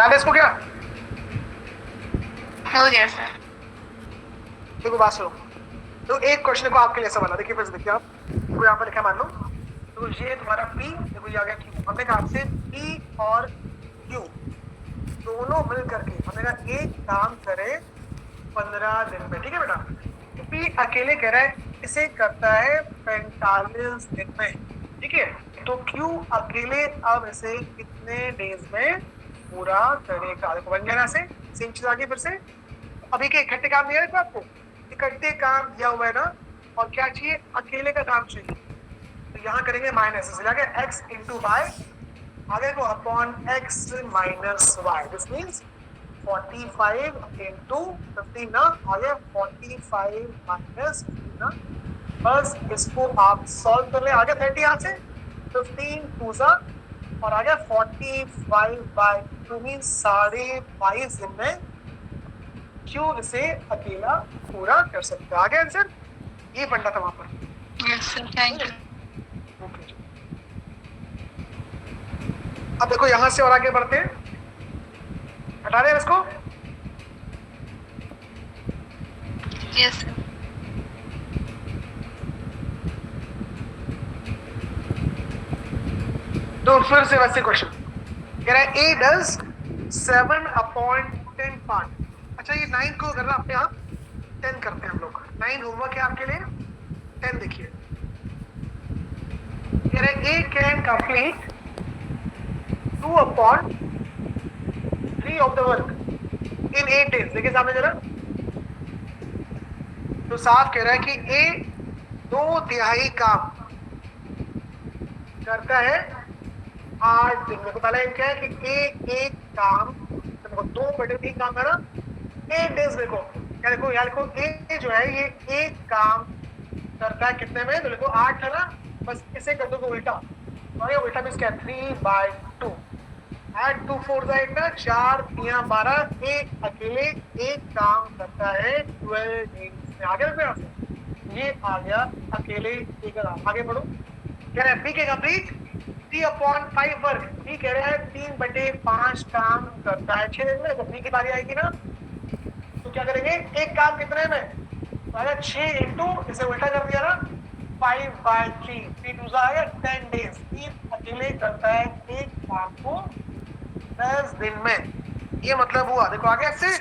बता दे इसको क्या हो गया सर। देखो बात सुनो, तो एक क्वेश्चन को आपके लिए ऐसा बना, देखिए फिर से देखिए आप, देखो यहाँ पर लिखा मान लो, तो ये तुम्हारा P, देखो ये आ गया Q। हमने कहा आपसे P और Q दोनों मिल करके हमने कहा एक काम करे 15 दिन में, ठीक है बेटा। तो P अकेले कह रहा है इसे करता है 45 दिन में, ठीक है। तो Q अकेले अब इसे कितने डेज में पूरा करेगा? देखो बन गया ना, से सेम चीज आगे फिर से। अभी के इकट्ठे काम दिया है आपको, इकट्ठे काम दिया हुआ है ना, और क्या चाहिए? अकेले का काम चाहिए। तो यहाँ करेंगे माइनस, x इंटू वाई आगे को upon x minus Y, this means 45 into 15 ना, आगे 45 माइनस 15 ना, बस इसको आप सॉल्व कर ले। आगे 30 यहाँ से 15 टू सा, और आगे 45 बाई 2 मीन्स 22.5 दिन में क्यों इसे अकेला पूरा कर सकता है। आगे आंसर ये फंडा था वहां पर। Yes sir, thank you. अब देखो यहां से और आगे बढ़ते हैं, हटा दें इसको। Yes sir. तो फिर से वैसे क्वेश्चन कह रहा है ए डज 7/10 पार्ट। अच्छा ये 9 को करना अपने आप 10 करते हैं हम लोग। 9 होमवर्क है आपके लिए, 10 देखिए। कह रहा है A can complete 2/3 of the work in 8 days. देखिए सामने जरा, तो साफ कह रहा है कि ए 2/3 काम करता है 8 दिन में। तो पहला क्या है कि एक काम, देखो 2/3 काम है ना 8 डेज। देखो क्या, देखो यार देखो ए जो है ये एक काम करता है कितने में? तो देखो 8 है ना, बस इसे कर दो उल्टा, और ये उल्टा मीन्स क्या? 3/2। 8 2 4 8 ना, 4 3 12। एक अकेले एक काम करता है 12 डेज में। आगे रखो, ये आ गया अकेले एक काम। आगे बढ़ो, कह रहा है बी के कंप्लीट 3/5 वर्क। बी कह रहा है 3/5 काम करता है 6 दिन में। जब बी की बारी आएगी ना, तो क्या करेंगे? एक काम कितने में? तो अगर 6 इंटू इसे उल्टा कर दिया ना, 5/3, 3 2 आ गया 10 डेज। तीन अकेले करता है एक काम को 10 दिन में, ये मतलब हुआ। देखो आगे इससे,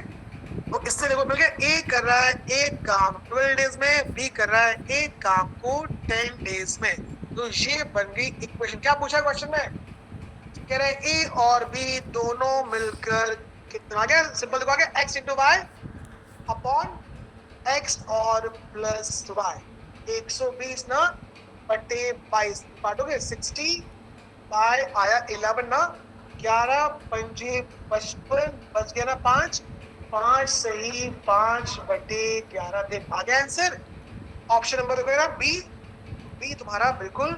तो इससे देखो मिल गया, ए कर रहा है एक काम 12 डेज में, बी कर रहा है एक काम को 10 डेज में। तो ये बन गई इक्वेशन। क्या पूछा क्वेश्चन में? कह रहे हैं ए और बी दोनों मिलकर कितना? आ गया सिंपल, देखो आगे x into Y upon x और प्लस वाई। 120 ना बटे 22 काटोगे 60 बाय आया 11 ना, 11 पंजे 55 बच गया ना 5 5 सही 5/11 दिन। आ गया आंसर। ऑप्शन नंबर देखो ना बी, बी तुम्हारा बिल्कुल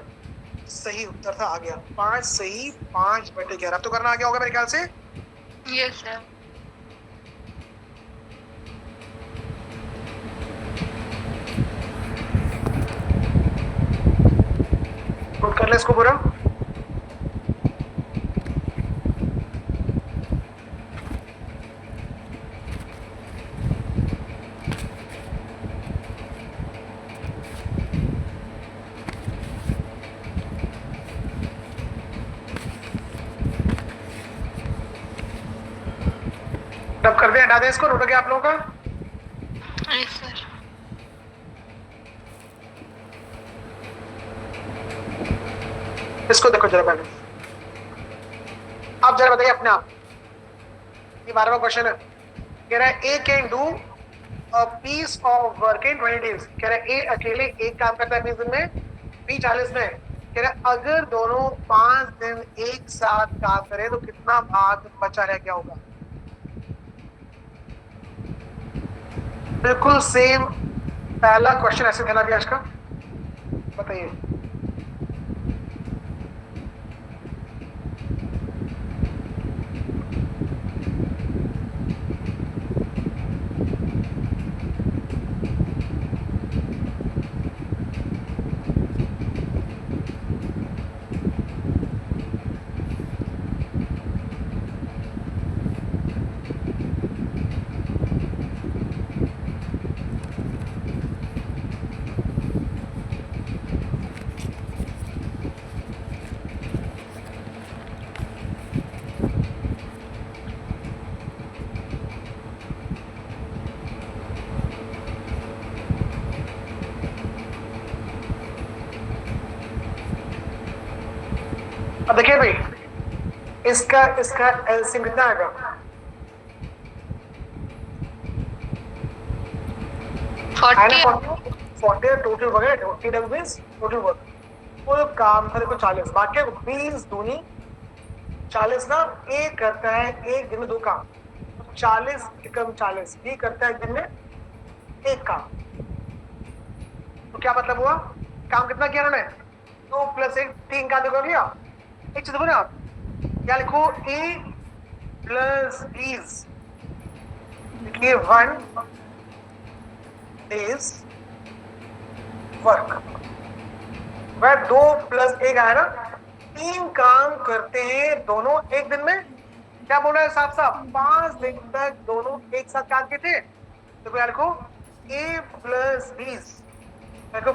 सही उत्तर था। आ गया 5 सही 5/11। तो करना आ गया होगा मेरे ख्याल से। Yes sir. नोट कर ले इसको पूरा। तब कर दे, हटा दे इसको। नोट हो गया आप लोगों का? Yes sir. इसको देखो जरा पहले, आप जरा बताइए अपने आप। ये 12वां क्वेश्चन है। कह रहा है A can do a piece of work in 20 days. कह रहा है ए अकेले एक काम करता है 20 दिन में, बी 40 में। कह रहा है अगर दोनों 5 दिन एक साथ काम करें तो कितना भाग बचा रह गया होगा? बिल्कुल सेम पहला क्वेश्चन ऐसे था ना आज का। बताइए अब देखिए भाई, इसका एलसीएम कितना आएगा? 40 40 total work, 40 means total work, कुल काम था देखो 40, बाकी 20 दूनी 40 ना। ए करता है एक दिन में 2 काम, 40 एकम 40, बी करता है एक दिन में 1 काम। तो क्या मतलब हुआ? काम कितना किया उन्होंने? 2 + 1 3 काम कर लिया। एक चीज बोले आप, क्या लिखो? ए प्लस बीज, देखिए 1 डेज वर्क, वह 2 + 1 आया ना, 3 काम करते हैं दोनों एक दिन में। क्या बोल रहा है साहब? 5 दिन तक दोनों एक साथ काम किए थे। तो क्या लिखो? ए प्लस बीस, देखो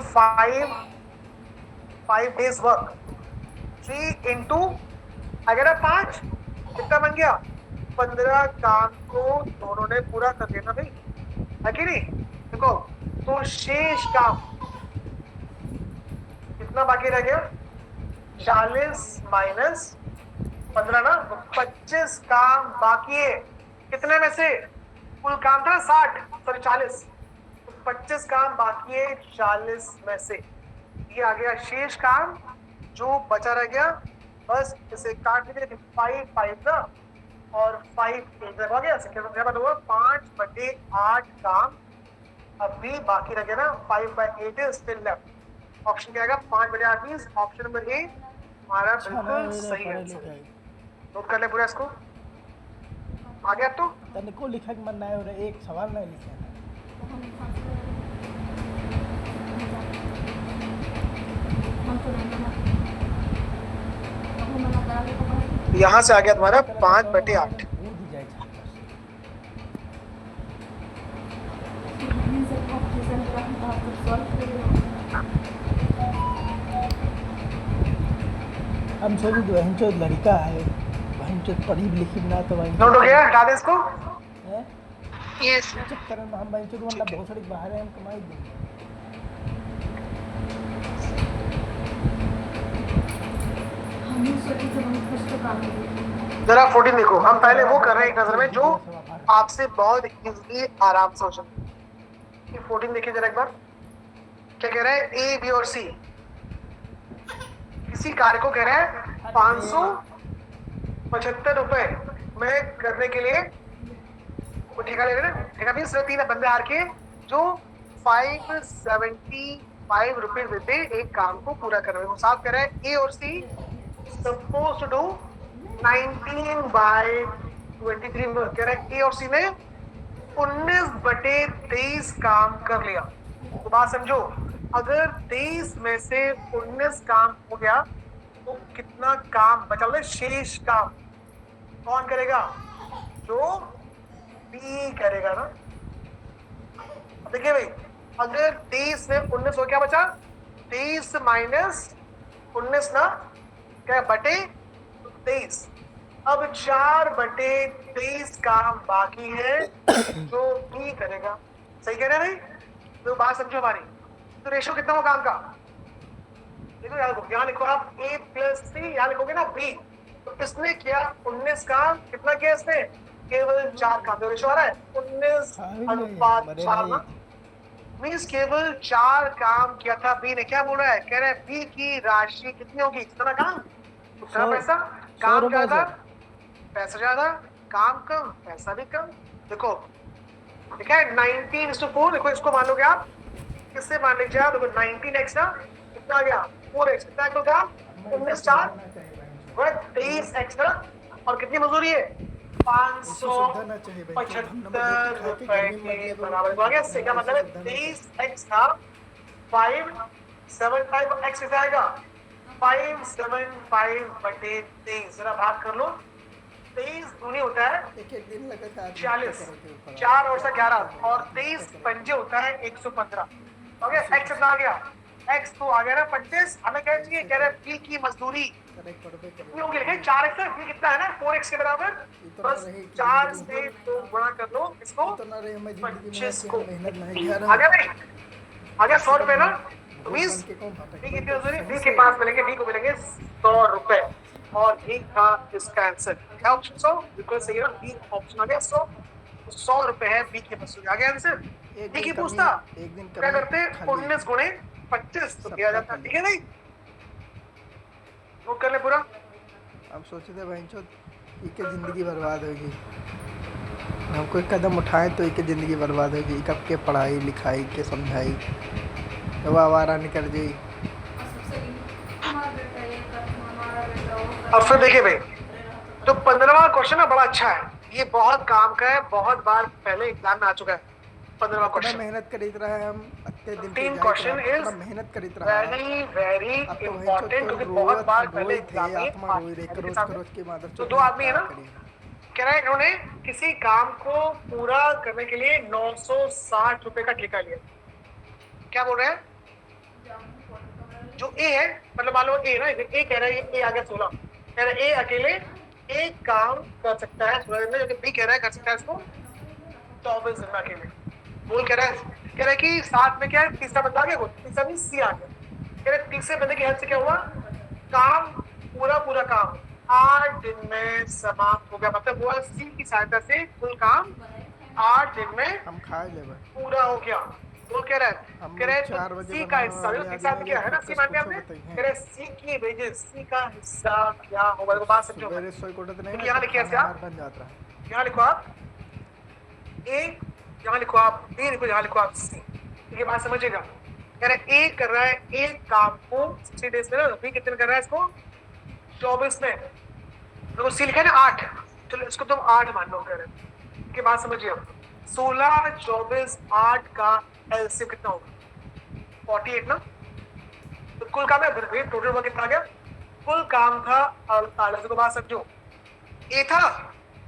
5 डेज वर्क, 3 इंटू अगर 5 कितना बन गया? 15 काम को दोनों ने पूरा कर दिया ना भाई, है कि नहीं? देखो तो शेष काम कितना बाकी रह गया? 40 माइनस 15 ना, तो 25 काम बाकी है। कितने में से? कुल काम था 60, सॉरी 40, तो 25 काम बाकी है 40 में से। ये आ गया शेष काम, जो बचा रह गया बस इसे काट दीजिए, 5 ना और 5 एक हो गया। क्या बात हुआ? 5/8 काम अभी बाकी रह गया ना, 5/8 इज स्टिल लेफ्ट। ऑप्शन क्या आएगा? 5/8 मींस ऑप्शन नंबर ए हमारा बिल्कुल सही आंसर है। नोट कर ले पूरा इसको, आ गया तो तने को लिखा के मन ना हो रहा, एक सवाल नहीं लिखा यहाँ से आ गया तुम्हारा 5/8। हम सोचो बहन चोद लड़का है, बहन चोद पढ़ी लिखी ना तो भाई नोट हो गया, हटा दे इसको। यस चक्कर में हम बहन चोद मतलब बहुत सारी बाहर है, हम कमाई देंगे। जरा 14 देखो, हम पहले वो कर रहे हैं एक नजर में जो आपसे बहुत इजीली आराम से हो जाए। 14 देखिए जरा एक बार, क्या कह रहा है? ए बी और सी किसी कार्य को कह रहा है 575 रुपए में करने के लिए वो ठेका ले रहे हैं। ठेका मीन्स 3 बंदे हार के जो 575 रुपए देते एक काम को पूरा कर रहे हैं। वो साफ कह रहा है ए और सी सपोज टू डू 19/23 में, कह रहा है ए और सी ने 19/23 काम कर लिया। तो बात समझो, अगर 23 में से 19 काम हो गया तो कितना काम बचा? शेष काम कौन करेगा? जो बी करेगा ना। देखिए भाई, अगर 23 में 19 हो, क्या बचा? 23 माइनस 19 ना, क्या बटे 23। अब 4/23 काम बाकी है जो बी करेगा। सही कह रहे हैं भाई? तो बात समझो हमारी। तो रेशो कितना हो काम का? देखो यार, यहाँ लिखो आप a + c, यहाँ लिखोगे ना b। तो इसने किया 19 काम, कितना किया इसने? केवल 4 काम। तो रेशो आ रहा है 19:4 ना, मीन्स केवल 4 काम किया था बी ने। क्या बोल रहा है? कह रहा है बी की राशि कितनी होगी? कितना काम, उतना पैसा। काम ज्यादा, पैसा ज्यादा, काम कम, पैसा भी कम। देखो ठीक है, 19:4। देखो इसको मान लोगे आप, किससे मान लीजिए आप? देखो 19x ना कितना आ गया? 4x, कितना हो गया? 19/4 23x ना, और कितनी मजदूरी है? 575 रुपए के बराबर। आ गया। इससे क्या मतलब है? 23x था 575, x कितना आएगा? 575/23। जरा भाग कर लो, 23 दूनी होता है 40, 4 और 11, और 23 पंजे होता है 115। ओके, x कितना आ गया? x तो आ गया ना 25। हमें क्या चाहिए? कह रहे हैं बी की मजदूरी कितनी होगी? 4x है, बी कितना है ना 4x के बराबर। बस 4 से 2 गुणा कर लो इसको, 25 को। आ गया भाई? आ गया 100 रुपए ना। तो 20 बी कितनी मजदूरी? बी के पास मिलेंगे, बी को मिलेंगे 100 रुपए। और बी था इसका आंसर। क्या ऑप्शन 100 बिल्कुल सही है, बी ऑप्शन आ गया 100। 100 रुपए है बी के वसूली। आ गया आंसर। एक ठीक दिन ही कमी, पूछता एक दिन क्या कमी करते, खाली 19 गुणे 25 तो दिया सप्ताह जाता। खाली। ठीक है नहीं, नोट कर ले पूरा। हम सोचे थे भाई चो एक ज़िंदगी बर्बाद होगी, हम कोई कदम उठाएं तो एक ज़िंदगी बर्बाद होगी, कब के पढ़ाई लिखाई के समझाई तो आवारा निकल गई। अब फिर देखिए भाई, तो 15वां क्वेश्चन ना बड़ा अच्छा है, ये बहुत काम का है, बहुत बार पहले एग्जाम में आ चुका है। 15वां इतना क्वेश्चन, मेहनत करीत रहा है, हम अत्ते दिन पे 15 जाइत रहा, क्वेश्चन इज इतना मेहनत करीत रहा। वेरी वेरी अब तो भाई चो इंपॉर्टेंट, तो क्योंकि बहुत बार पहले रोए एग्जाम थे, में आत्मा आ रोई रही, चुका है। करोज करोज के मादर तो चो दो आदमी है क्या ना, करें। कह रहा है इन्होंने किसी काम को पूरा करने के लिए 960 रुपए का ठेका लिया। क्या बोल रहे हैं, जो ए है, मतलब मान लो ए ना, ए कह रहा है ए आ गया 16, कह रहा है ए अकेले एक काम कर सकता है 16 दिन में, जबकि बी कह रहा है कर सकता है इसको 24 दिन में अकेले। बोल कह रहा है कि साथ में क्या है, तीसरा बंदा आ गया, तीसरा भी सी आ गया। कह रहे तीसरे बंदे की हेल्प से क्या हुआ, काम पूरा पूरा काम 8 दिन में समाप्त हो गया। मतलब वो सी की सहायता से कुल काम 8 दिन में हम खा ले पूरा हो गया। वो कह रहा हम है 4 बजे सी का बनाने हिस्सा वाले तीसरा आदमी क्या है ना, सी मान लिया हमने। कह रहे सी की वेजेस, सी का हिस्सा क्या होगा, देखो बात समझो। सवेरे सोई कोटत नहीं, यहाँ लिखिए खाना आप, बन जाता है। यहाँ लिखो आप ए, यहाँ लिखो आप बी, लिखो यहाँ लिखो आप सी। ये बात समझिएगा। कह रहे ए कर रहा है एक काम को 60 डेज में ना, बी कितने में कर रहा है इसको 24 में। देखो सी लिखा है ना 8, चलो इसको तुम 8 मान लो। कह रहे की बात समझिए, 16 24 8 का एलसीएम कितना होगा 48 ना। तो कुल काम है, टोटल वर्क कितना आ गया, कुल काम था 48। को बात समझो, ए था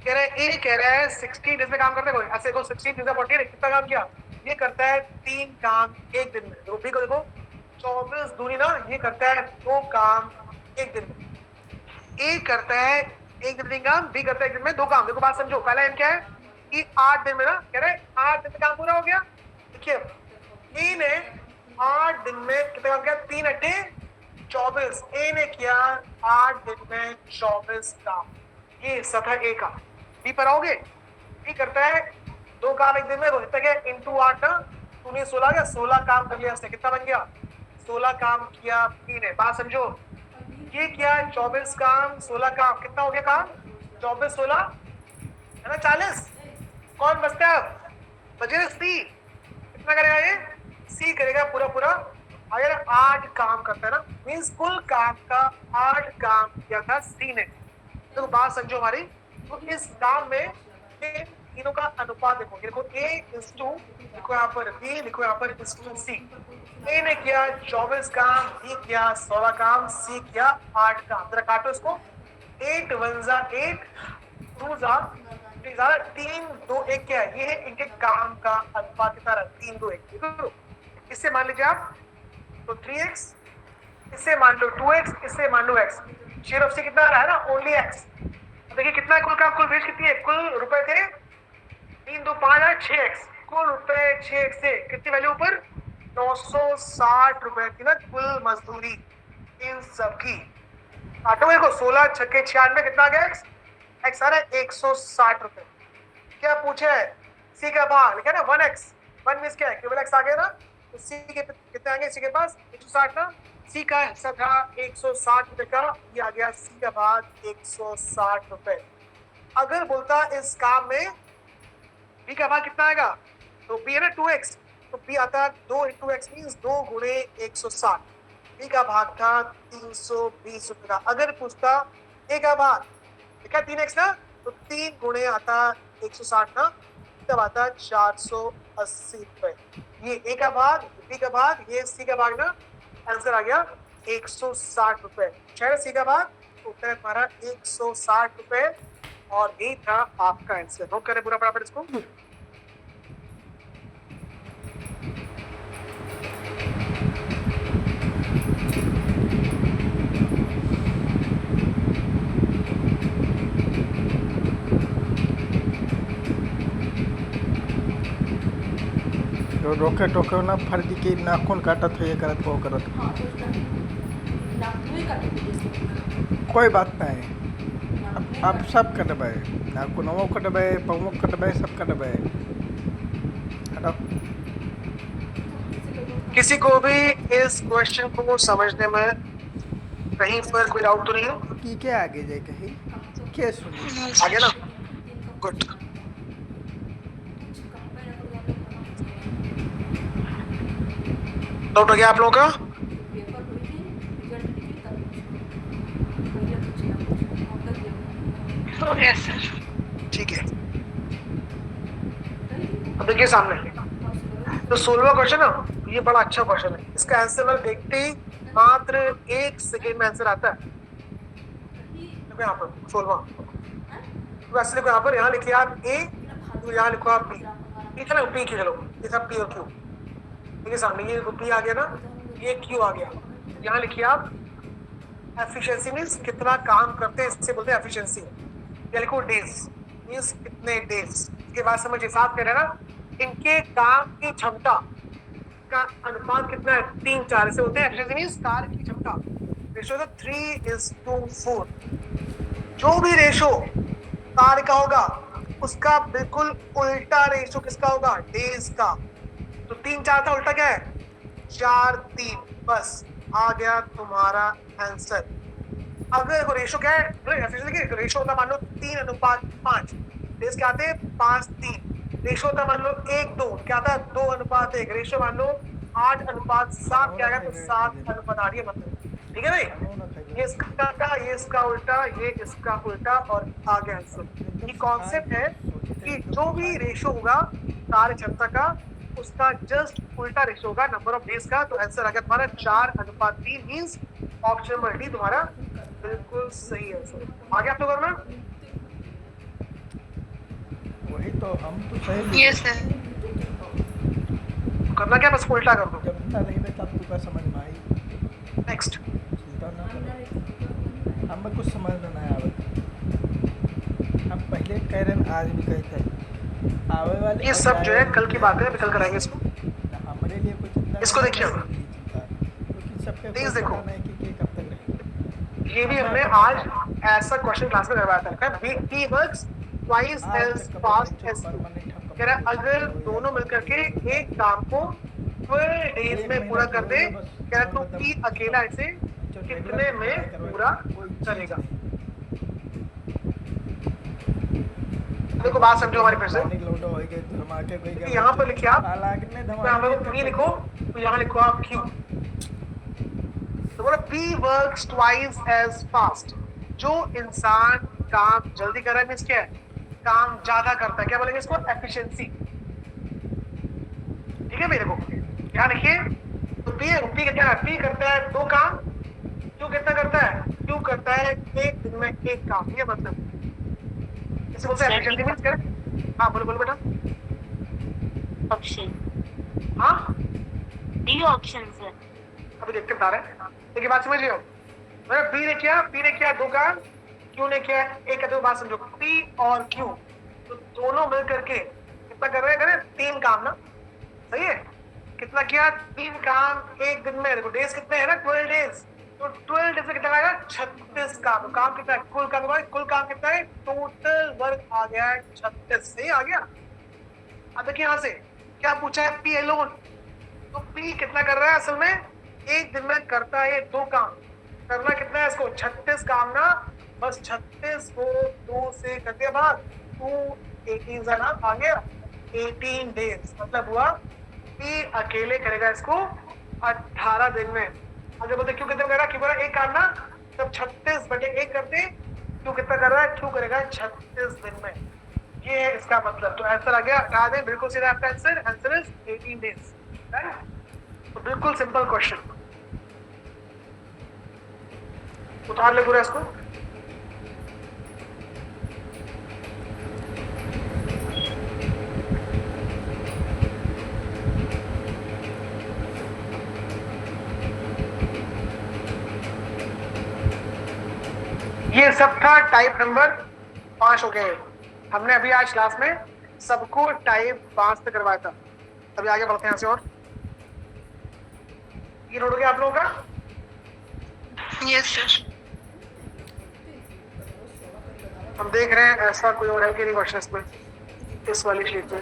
कह रहा है ए कह रहा है 60 डेज में काम करते हैं, ऐसे को 16 डेज में 48 कितना काम किया, ये करता है 3 काम एक दिन में। तो बी को देखो 24 दूनी ना, ये करता है 2 काम एक दिन में। ए करता है एक दिन में काम, बी करता है एक दिन में 2 काम। देखो बात समझो, पहला एम क्या है कि 8 दिन में ना, कह रहा है 8 दिन में काम पूरा हो गया। देखिए ए ने 8 दिन में कितना काम किया, 3 अट्ठे 24, ए ने किया 8 दिन में 24 काम, ये हिस्सा था ए का। बी पर आओगे, बी करता है 2 काम एक दिन में, कितना गया इंटू 8 ना, तूने 16 गया, 16 काम कर लिया उसने, कितना बन गया 16 काम किया बी ने। बात समझो, ये किया 24 काम 16 काम, कितना हो गया काम 24 16 है ना 40। कौन बचता है अब, बचे सी, कितना करेगा ये सी करेगा पूरा पूरा। अगर 8 काम करता है ना, मीन्स कुल काम का 8 काम किया था सी ने। तो बात समझो हमारी, तो इस काम में तीनों का अनुपात देखो, देखो ए इज टू, लिखो यहाँ पर बी, लिखो यहाँ पर इज टू सी। ए ने किया 24 काम, बी किया 16 काम, सी किया 8 काम। जरा काटो इसको, 8 1 जा 8, 2 जा 3 2 1 क्या है, ये है इनके काम का अनुपात कितना रहा 3 2 1। इससे मान लीजिए आप तो 3x, इससे मान लो 2x, इससे मान लो x, शेयर ऑफ सी कितना आ रहा है ना ओनली x। देखिए कितना कुल काम, कुल वेज कितनी है, कुल रुपए थे 3 2 5 है 6x, कुल रुपए 6x से कितनी वैल्यू ऊपर 960 रुपए की ना कुल मजदूरी इन सब की। आटो को 16 छक्के 96 कितना आ गया x आ रहा है 160 रुपए। क्या पूछे है सी का भाग लिखा ना 1x, 1 मींस क्या है केवल x आ गया ना, तो सी के कितने आएंगे सी के पास 160 ना, सी का हिस्सा था 160 रुपए का, ये आ गया सी का भाग 160 रुपए। अगर बोलता इस काम में बी का भाग कितना आएगा, तो बी है ना 2x, तो बी आता 2 इंटू एक्स मीन्स 2 गुणे 160, बी का भाग था 320 रुपए का। अगर पूछता ए का भाग लिखा 3x ना, तो 3 गुणे आता 160 ना, तब आता 480 रुपए। ये ए का भाग, बी का भाग, ये सी का भाग ना, आंसर आ गया 160 रुपए। शायद सी का भाग, तो उत्तर है तुम्हारा 160 रुपए और ये था आपका आंसर। नोट करें पूरा फटाफट इसको। रोके टोके ना फर्जी के नाखून काटत हो, ये करत वो करत। कोई बात नहीं, आप सब कटबे, आपको नवो कटबे, पवो कटबे, सब कटबे। हटो। किसी को भी इस क्वेश्चन को समझने में कहीं पर कोई डाउट तो नहीं है? की के आगे जाए कहीं के सुनी आगे ना, गुड। डाउट हो गया आप लोगों का? हो गया सर। ठीक है, अब देखिए सामने तो 16वां क्वेश्चन ना, ये बड़ा अच्छा क्वेश्चन है। इसका आंसर मैं देखते ही मात्र 1 सेकेंड में आंसर आता है। देखो यहाँ पर 16वां, तो वैसे देखो यहाँ पर, यहाँ लिखिए आप ए, तो यहाँ लिखो आप बी, ठीक है ना, पी की चलो, ये सब पी और क्यू, ठीक है सामने ये पी आ गया ना, ये क्यू आ गया। यहाँ लिखिए आप एफिशिएंसी मीन्स कितना काम करते हैं, इससे बोलते हैं एफिशिएंसी। या लिखो डेज मीन्स कितने डेज। इसके बाद समझिए साथ में रहना, इनके काम की क्षमता का अनुपात कितना है, 3-4 से होते हैं। एफिशिएंसी मीन्स कार्य की क्षमता, रेशो तो 3:4। जो भी रेशो कार्य का होगा उसका बिल्कुल उल्टा रेशो किसका होगा, डेज का। तो 3-4 था, उल्टा क्या है 4-3, बस आ गया तुम्हारा आंसर। अगर रेशो क्या है, रेशो होता मान लो 3:5, डेज क्या आते हैं 5-3। रेशो होता मान लो 1-2, क्या आता है 2:1। रेशो मान लो 8:7, क्या आएगा तो 7:8। ये मतलब ठीक है भाई, ये इसका उल्टा, ये इसका उल्टा, ये इसका उल्टा, और आ गया आंसर। ये कॉन्सेप्ट है कि जो भी रेशो होगा कार्य क्षमता का, उसका जस्ट उल्टा रेशो होगा नंबर ऑफ डेज का। तो आंसर आ गया तुम्हारा 4:3, मींस ऑप्शन नंबर डी तुम्हारा बिल्कुल सही आंसर। आगे आप लोग करना, वही तो हम तो सही यस सर। करना क्या, बस उल्टा कर दो। जब ना नहीं में तब तुका समझ में आई। नेक्स्ट, चिंता ना करो, हमें कुछ समझ में नहीं आवे। हम पहले कह रहे हैं, आज भी कहते हैं आवे वाले ये सब जो है कल की बात है, कल कराएंगे इसको। हमारे लिए कुछ चिंता इसको नहीं, देखिए, क्योंकि सबके प्लीज कोई देखो। पता नहीं कि कब तक रहेगा। ये भी हमने आज ऐसा क्वेश्चन क्लास में करवाया था, B works twice as fast as कह रहा है, अगर दोनों मिलकर के एक काम को 12 डेज में पूरा कर दे, कह रहा तो पी अकेला इसे कितने में पूरा करेगा। देखो बात समझो हमारी फिर से, यहाँ पर लिखिए आप, तो यहाँ पर पी लिखो, तो यहाँ लिखो आप क्यू। तो बोला P works twice as fast, जो इंसान काम जल्दी कर रहा है मीन्स क्या है, काम ज्यादा करता है, क्या बोलेंगे इसको, एफिशिएंसी। ठीक है भाई, देखो यहाँ देखिए, तो P कितना है, P करता है 2 काम, Q कितना करता है, Q करता है 1 दिन में 1 काम। ये मतलब इसे बोलते हैं एफिशिएंसी मीन्स क्या। हाँ बोलो बोलो बेटा। ऑप्शन हाँ डी ऑप्शन सर। अभी देखते बता रहे हैं, देखिए बात समझिए। मतलब P ने किया 2 काम, Q ने किया 1 का। बात समझो, P और Q तो दोनों मिल करके कितना कर रहे हैं, 3 काम ना, सही है। कितना किया, 3 काम 1 दिन में। देखो डेज कितने हैं ना, 12 डेज, तो 12 डेज में कितना आएगा 36 काम। काम कितना है, कुल काम होगा, कुल काम कितना है, टोटल वर्क आ गया है 36। सही आ गया। अब देखिए यहाँ से क्या पूछा है, P एलोन, तो P कितना कर रहा है असल में, 1 दिन में करता है 2 काम। करना कितना है इसको, 36 काम ना, बस 36 को 2 से कर दिया भाग, 2 18 ना आ गया 18 डेज। मतलब हुआ P अकेले करेगा इसको 18 दिन में। अगर बोलते क्यों कितना करेगा, क्यों बोला 1 काम ना, तब 36/1 करते, क्यों कितना कर रहा है, क्यों करेगा 36 दिन में। ये है इसका मतलब। तो आंसर आ गया, हटा दें, बिल्कुल सीधा आपका आंसर, आंसर इज 18 डेज। तो बिल्कुल सिंपल क्वेश्चन, उतार ले पूरा इसको। ये सब था टाइप नंबर 5 हो गए। हमने अभी आज क्लास में सबको टाइप 5 तक करवाया था। अभी आगे बढ़ते हैं यहाँ से। और ये नोट हो गया आप लोगों का? Yes sir. हम देख रहे हैं ऐसा कोई और है कि नहीं क्वेश्चन में इस वाली शीट में।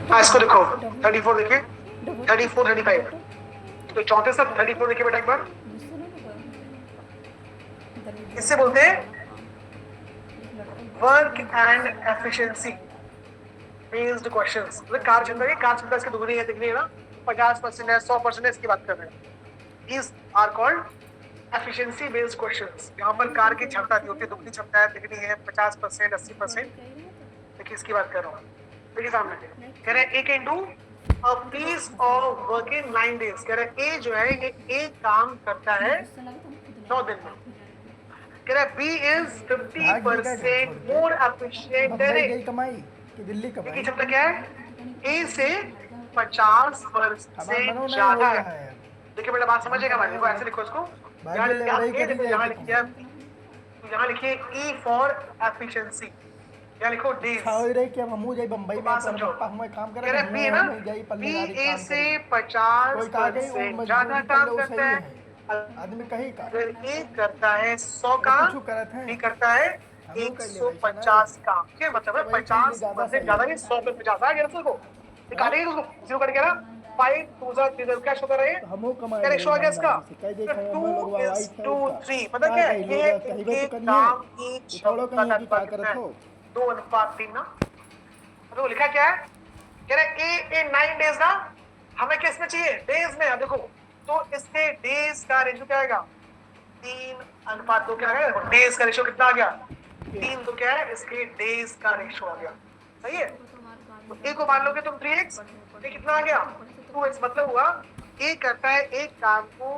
हाँ इसको देखो 34 देखिए 34 35 तो 34 तक 34 देखिए बेटा एक बार। इससे बोलते हैं work and efficiency based questions. Car क्षमता इसकी दुगनी है दिखनी है ना 50% है 100% है इसकी बात कर रहे हैं। These are called efficiency based questions। यहाँ पर कार की क्षमता होती है दुगनी क्षमता है दिखनी है 50% 80%। देखिए इसकी बात कर रहा हूँ। देखिए सामने कह रहे हैं A can do a piece of work in 9 days। कह रहे हैं ए जो है ये एक काम करता है 9 दिन में। कह रहा है B is 50% more efficient than A. कमाई कि दिल्ली की क्षमता क्या है ए से 50% ज्यादा है। देखिए बेटा बात समझेगा भाई देखो ऐसे लिखो इसको यहाँ लिखिए ई फॉर एफिशिएंसी यहाँ लिखो डेज बम्बई बात समझो काम कह रहे बी है ना बी ए से 50% ज्यादा काम करता है। आदमी कहीं का अगर ए करता है 100 काम बी करता है 150 काम। क्या मतलब है 50% ज्यादा नहीं 100 पे 50 आ गया को निकालेंगे उसको जीरो करके ना 5 2 3 क्या शो कर रहे हैं क्या रेशो आ गया इसका 2:3 पता क्या है ये काम की क्षमता का करता है 2:3 ना। तो लिखा क्या है कह रहे ए 9 days ना हमें किस में चाहिए डेज में। देखो तो इसके डेज का रेशो क्या आएगा 3:2 क्या आएगा डेज का रेशो कितना आ गया 3 तो क्या है इसके डेज का रेशो आ गया सही है। तो ए को मान लोगे तुम 3x ये कितना आ गया 2x मतलब हुआ ए करता है एक काम को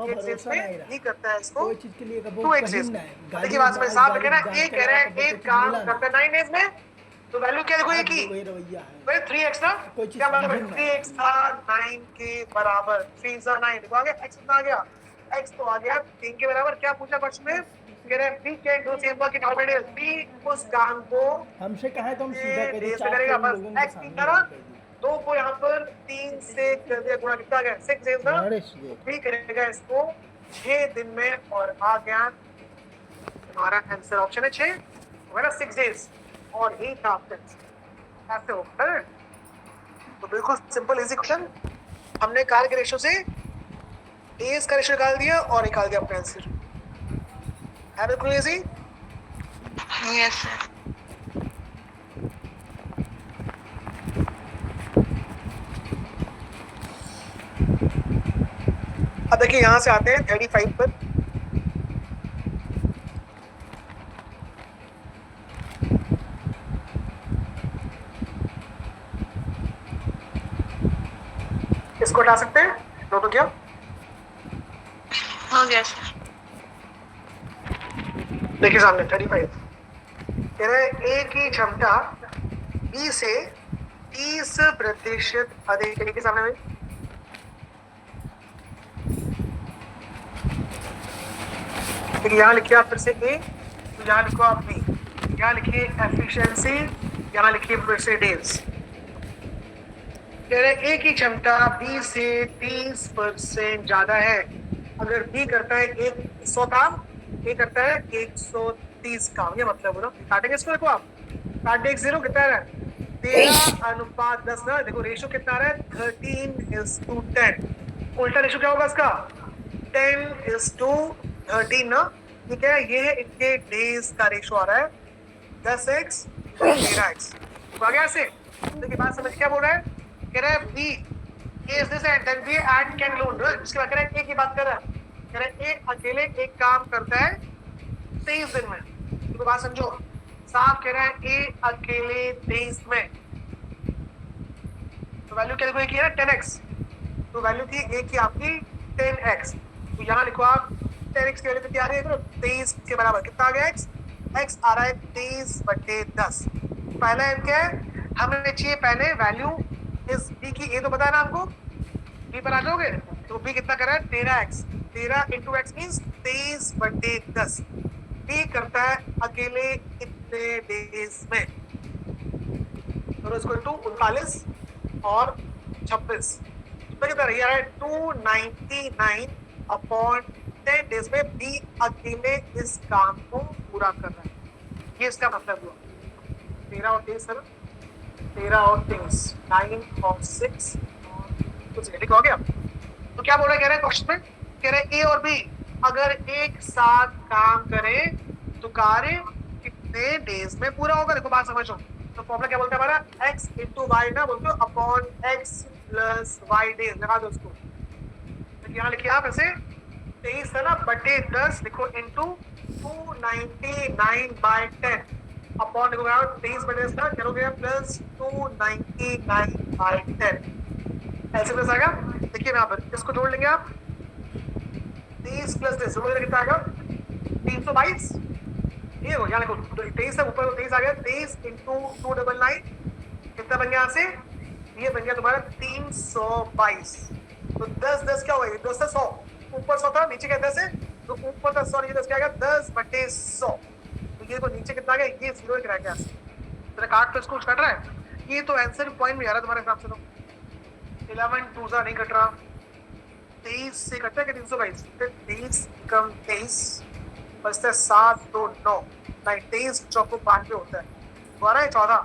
8 में ही करता है इसको 2x देखिए बात में साफ है ना ए कह रहा है एक काम करता है 9 days में तो वैल्यू क्या देखो ये की 3x ना क्या मतलब 3x था 9 के बराबर 3 9 देखो आ गया x कितना आ गया x तो आ गया 3 के बराबर। क्या पूछा क्वेश्चन में कह रहे हैं B can do same work in how many days B उस काम को हमसे कहा तो हम सीधा करेगा बस x की तरह 2 को यहाँ पर 3 से कर दिया गुणा कितना आ गया 6 days ना बी करेगा इसको 6 दिन में और आ गया हमारा आंसर ऑप्शन है 6 होगा ना 6 days और ही था ऐसे होता है। तो बिल्कुल सिंपल इजी क्वेश्चन हमने कार के रेशो से एज का रेशो निकाल दिया और निकाल दिया अपना आंसर है बिल्कुल इजी। Yes sir. अब देखिए यहां से आते हैं 35 पर। इसको हटा सकते हैं दोनों क्या हो गया सर। देखिए सामने 35 कह रहे ए की क्षमता बी से 30% अधिक है के सामने में यहाँ लिखिए आप फिर से ए तो यहाँ लिखो आप बी यहाँ लिखिए एफिशिएंसी यहाँ लिखिए फिर से डेज। कह रहे ए की क्षमता बी से 30% ज्यादा है। अगर बी करता है 100 काम ए करता है 130 काम ये मतलब बोलो काटेंगे इसको देखो आप काट एक 0 कितना है 13:10 ना देखो रेशो कितना आ रहा है 13:10 उल्टा रेशो क्या होगा इसका 10:13 ना ठीक है ये है इनके डेज का रेशो आ रहा है 10x 13x तो आ गया से देखिए बात समझ क्या बोल रहा है कह रहा है B is this and then B and can alone इसके बाद कह रहा है ए की बात कर रहा है कह रहा है ए अकेले एक काम करता है 23 दिन में तो बात समझो साफ कह रहा है ए अकेले 23 में तो वैल्यू क्या देखो है ना 10x तो वैल्यू थी ए की आपकी 10x तो यहाँ लिखो आप 10x की वैल्यू कितनी आ रही है 23 के बराबर कितना आ गया x आ रहा है 23/10 पहला एम क्या है हमें चाहिए पहले वैल्यू इस b की a तो पता है ना आपको b पर आ जाओगे तो b कितना कर रहा है 13x 13 into x means 23/10 b करता है अकेले इतने डेज में तो इसको इंटू 39 और 26 तो कितना रही है 299 अपॉन 10 डेज में बी अकेले इस काम को पूरा कर रहा है, ये इसका मतलब हुआ। 13 और 23 सर, 13 और 23 9 और 6 कुछ ठीक हो गया। तो क्या बोल रहे कह रहे हैं क्वेश्चन में, कह रहे ए और बी अगर एक साथ काम करें तो कार्य कितने डेज में पूरा होगा। देखो बात समझो, तो फॉर्मूला क्या बोलता है हमारा x इंटू वाई ना बोलते हो upon x plus Y days, लगा दो उसको। तो यहाँ लिखिए आप ऐसे 23 है ना बटे 10 लिखो इंटू 299 बाय 10 अपॉन लिखो 23 बटे 10 का करोगे प्लस 299 बाय 10 ऐसे प्लस आएगा। देखिए यहाँ पर इसको जोड़ लेंगे आप 30 प्लस 10 कितना आएगा 322। ये हो यहाँ देखो 23 से ऊपर 23 आ गया 23 इंटू 299 कितना बन गया यहाँ से, ये बन गया तुम्हारा 322। तो 10 10 क्या होगा 10 से 100 ऊपर 100 था नीचे क्या 10 है तो ऊपर 10 और ये 10 क्या आ गया 10 बटे 100। तो ये देखो नीचे कितना आ गया ये 0 एक रह गया। तेरा काट तो इसको कट रहा है, ये तो आंसर पॉइंट में आ रहा है तुम्हारे हिसाब से। तो 11 2 नहीं कट रहा, 23 से कटता है कि 322 23 कम 23 बचता है 7 2 9 23 चौको 5 पे होता है 12 14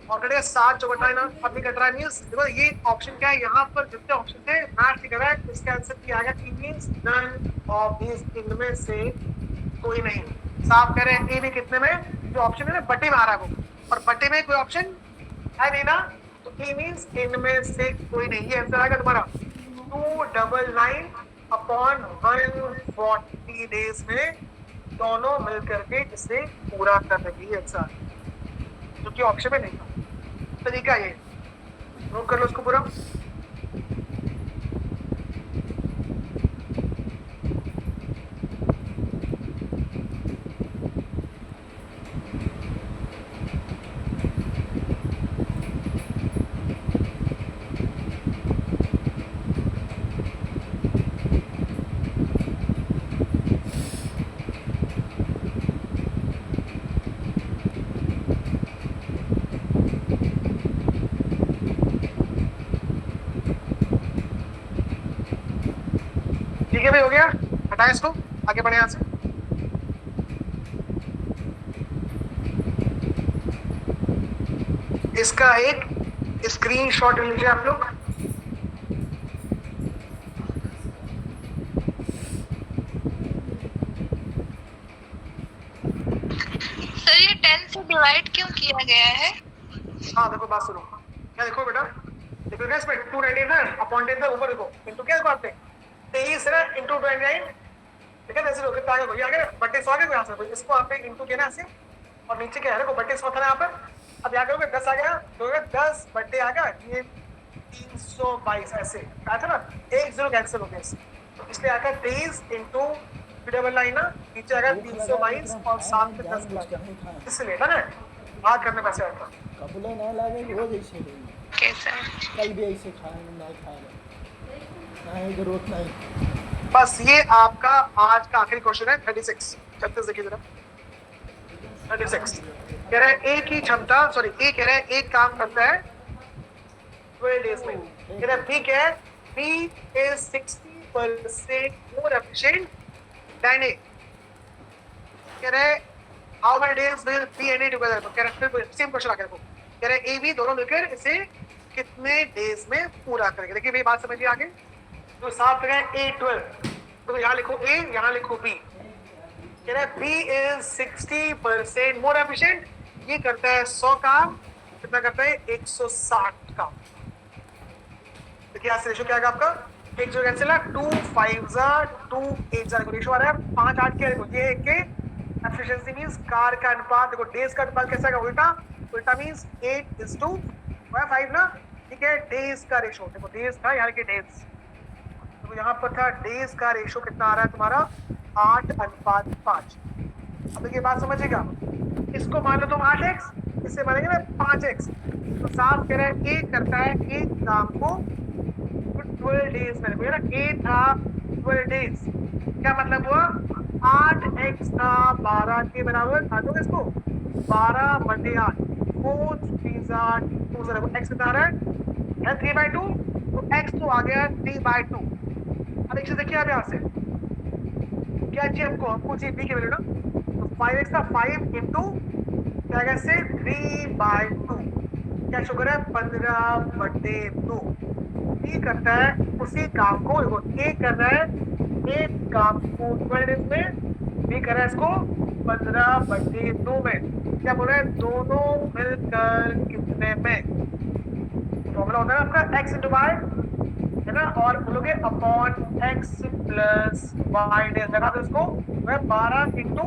और कटेगा 7 चौको 9 ना अब भी कट रहा है। मींस देखो ये ऑप्शन क्या है यहाँ पर जितने ऑप्शन थे मैच कर रहा है, इसका आंसर क्या आएगा कि मींस नन ऑफ दीस इनमें से कोई नहीं। साफ कह रहे हैं ए भी कितने में जो ऑप्शन है ना बटे में आ रहा है वो, और बटे में कोई ऑप्शन है नहीं ना तो ए मींस इनमें से कोई नहीं। ये आंसर आएगा तुम्हारा 299 अपॉन 140 डेज में दोनों मिलकर के इसे पूरा कर रही है आंसर, जो कि ऑप्शन में नहीं था। तरीका ये नोट कर लो उसको पूरा। ठीक है भाई हो गया, हटाएं इसको आगे बढ़े यहाँ से। इसका एक स्क्रीनशॉट ले लीजिए आप लोग। सर ये 10 से डिवाइड क्यों किया गया है? हाँ देखो बात सुनो, क्या देखो बेटा देखो ना इसमें 299 ना अपॉन 10 ऊपर देखो इनटू क्या देखो आपने 23 है ना इंटू 29 ठीक है ऐसे लोग कितना आगे ये आगे बटे 100 आगे यहाँ से इसको आपने इंटू किया ना ऐसे और नीचे क्या है देखो बटे 100 था ना यहाँ पर। अब यहाँ करोगे 10 आ गया तो 10 बटे आ गया ये 322 ऐसे आया था ना, एक 0 कैंसिल हो गया इसलिए आया 23 इंटू 299 ना नीचे आएगा 322 और 7 पे 10 इसलिए है ना भाग करने पैसे आया था। कबूले ना लागे रोज ऐसे कैसा कल भी ऐसे खाएंगे नहीं खाएंगे नहीं जरूरत नहीं। बस ये आपका आज का आखिरी क्वेश्चन है 36 36 देखिए जरा 36 कह रहा है एक ही क्षमता सॉरी ए कह रहा है एक काम करता है 12 डेज में। कह रहा है बी क्या है B is 60% more efficient than A. कह रहा है how many days will B and A together. कह रहा है फिर सेम क्वेश्चन आके देखो कह रहा है ए बी दोनों मिलकर इसे कितने डेज में पूरा करेंगे। देखिए भाई बात समझिए आगे तो साफ है A12 तो यहाँ लिखो A यहाँ लिखो B। कह रहा है B is 60% मोर एफिशिएंट, ये करता है 100 काम कितना करता है 160 काम। देखिए यहाँ से रेशो क्या आएगा आपका एक जो कैंसिल है 2 5 2 8 रेशो आ रहा है 5 8 क्या देखो ये एक के एफिशिएंसी मींस कार का अनुपात देखो डेज का अनुपात कैसा आएगा उल्टा उल्टा मींस 8:5 ना ठीक है। डेज का रेशो देखो डेज था यहाँ के डेज तो यहाँ पर था डेज का रेशो कितना आ रहा है तुम्हारा 8:5। अब देखिए बात समझिएगा इसको मान लो तुम 8x इससे बनेंगे ना 5x तो साफ कह रहा है ए करता है एक काम को 12 डेज में देखो ना ए था 12 डेज क्या मतलब हुआ 8x का 12 के बराबर आ दो इसको 12/8 4 3 2 0 x कितना आ रहा है 3/2 तो x तो आ गया 3/2। अब एक चीज देखिए आप यहाँ से क्या चाहिए हमको चाहिए b के वैल्यू ना तो 5x था 5 इंटू क्या गया से 3/2 क्या शो कर रहा है 15/2। ये करता है उसी काम को देखो ए कर रहा है एक काम को 12 days में बी कर रहा है इसको 15/2 में। क्या बोल रहा है दोनों मिलकर कितने में फॉर्मूला होता है आपका x इंटू वाई है ना और बोलोगे upon x plus Y days लगा दो इसको वह 12 इंटू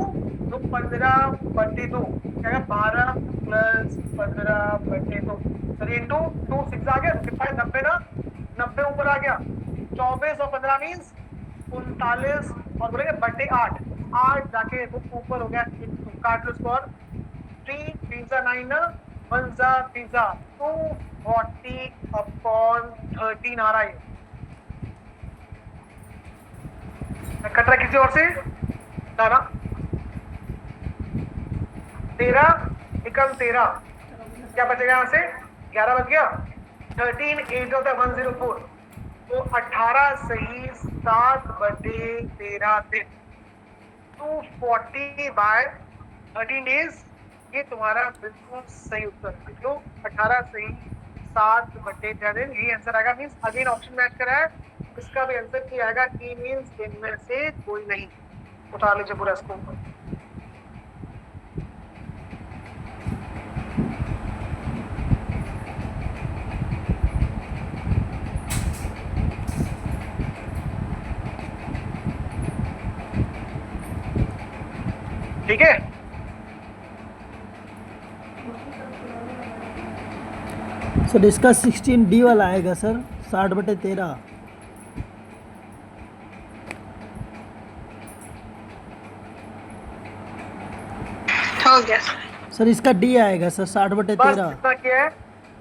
15/2 क्या 12 प्लस 15/2 सॉरी इंटू 2 6 आ गया कितना 90 ना 90 ऊपर आ गया 24 और 15 मीन्स 39 और बोलेंगे बटे 8 जाके ऊपर हो गया काट लो इसको और 3 पिज्जा 9 ना 1 जा पिज्जा 240 अपॉन 13 आ रहा है कट रहा किसी और से ना 13 एकम 13 क्या बचेगा यहाँ से 11 बच गया 13 8 होता है 104 तो 18 सही 7/13 दिन 240 बाय 13 डेज ये तुम्हारा बिल्कुल सही उत्तर लिख लो 18 सही 7/13 दिन ये आंसर आएगा मीन्स अगेन ऑप्शन मैच करा है इसका भी आंसर क्या आएगा ई मीन्स इनमें से कोई नहीं उठा लीजिए पूरा इसको ठीक है सर इसका 16D वाला आएगा सर 60/13 हो गया सर इसका D आएगा सर 60/13 बस इतना किया है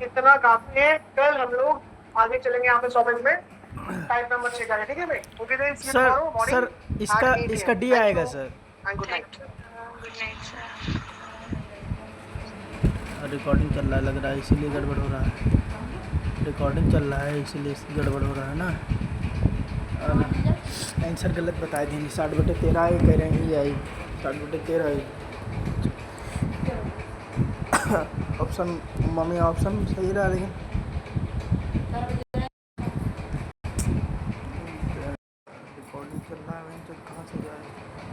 इतना काफी है कल हम लोग आगे चलेंगे यहाँ पे टॉपिक में टाइप नंबर 6 का ठीक है भाई okay then see you sir tomorrow morning sir इसका D आएगा sir and good night good night sir recording चल रहा है लग रहा है इसीलिए गड़बड़ हो रहा है रिकॉर्डिंग चल रहा है इसीलिए गड़बड़ हो रहा है ना आंसर गलत बता देंगे 60/13 आई कह रहे हैं ये आई 60/13 आई ऑप्शन मम्मी ऑप्शन सही रहा लेकिन